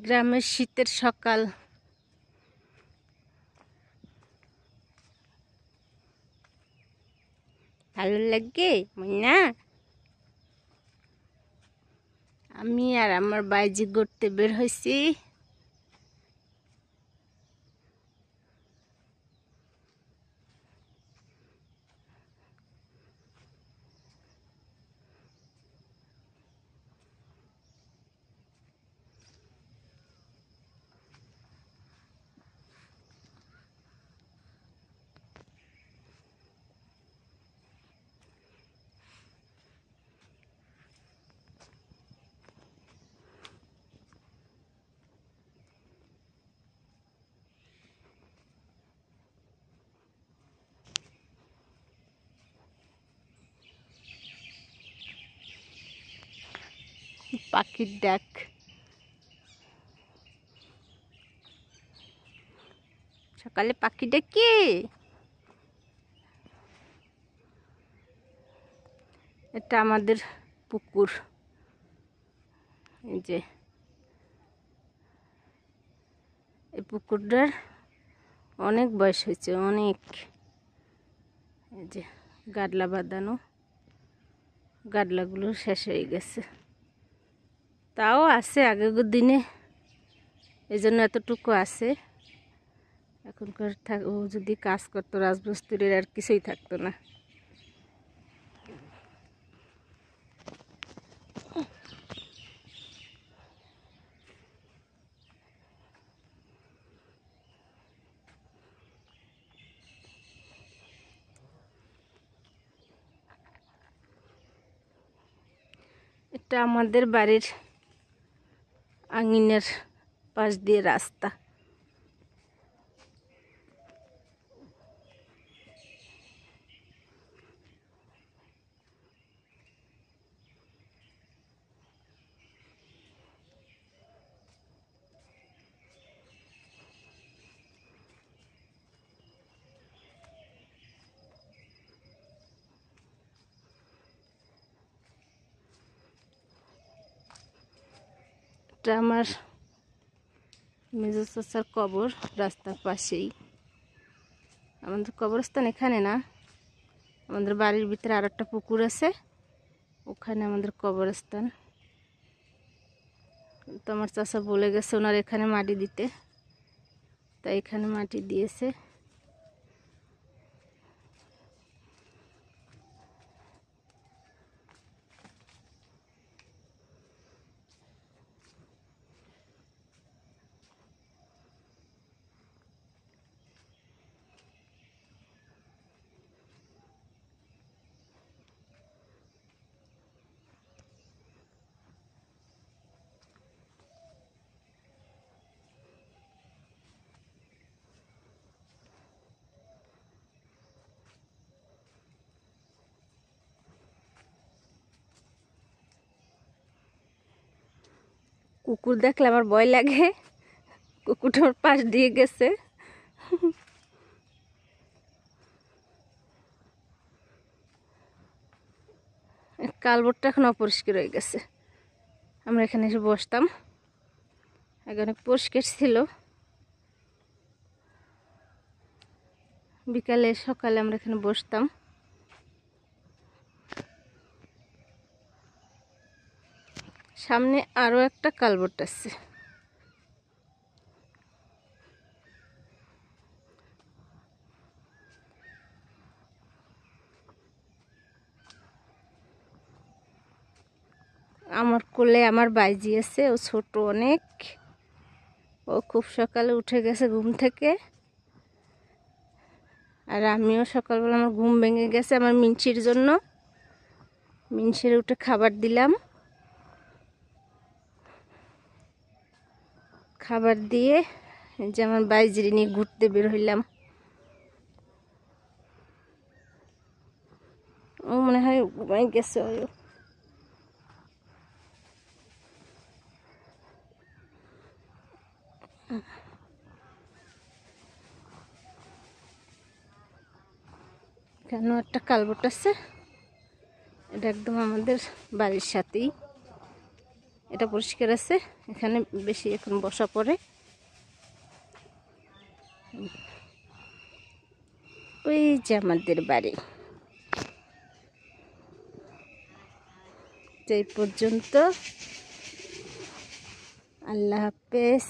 গ্রামের শীতের সকাল। ভালো লাগে মইনা? আমি আর আমার বাইজি ঘুরতে বের হয়েছি। পাখির ডাক। সকালে পাখি ডাকি। এটা আমাদের পুকুর। এই যে এই পুকুরটার অনেক বয়স হয়েছে, অনেক। এই যে গাডলা বাঁধানো, গাডলাগুলো শেষ হয়ে গেছে, তাও আছে আগের দিনে, এই জন্য এতটুকু আছে। এখনকার ও যদি কাজ করতো রাজবস্তির আর কিছুই থাকতো না। এটা আমাদের বাড়ির আঙিনার পাশ দিয়ে রাস্তা। এটা আমার মেজো চাচার কবর, রাস্তার পাশেই। আমাদের কবরস্থান এখানে না, আমাদের বাড়ির ভিতরে আর একটা পুকুর আছে, ওখানে আমাদের কবরস্থান। তো আমার চাচা বলে গেছে ওনার এখানে মাটি দিতে, তাই এখানে মাটি দিয়েছে। কুকুর দেখলে আমার ভয় লাগে, কুকুরটার পাশ দিয়ে গেছে। কালবোর্ডটা এখন অপরিষ্কার হয়ে গেছে। আমরা এখানে এসে বসতাম, আগে অনেক পরিষ্কার ছিল। বিকালে সকালে আমরা এখানে বসতাম। সামনে আরো একটা কালবোর্ড আছে। আমার কোলে আমার বাইজি আছে, ও ছোট অনেক। ও খুব সকালে উঠে গেছে ঘুম থেকে, আর আমিও সকালবেলা আমার ঘুম ভেঙে গেছে আমার মিনসির জন্য। মিনসির উঠে খাবার দিলাম, খাবার দিয়ে যে আমার বাইজির নিয়ে ঘুরতে বের হইলাম। ও মনে হয় ঘুমাই গেছে। কেন একটা কালবোর্ড আছে, এটা একদম আমাদের বাড়ির সাথেই। এটা পরিষ্কার আছে, এখানে বেশি এখন বসা পড়ে। ওই যে আমাদের বাড়ি। এই পর্যন্ত, আল্লাহ হাফেজ।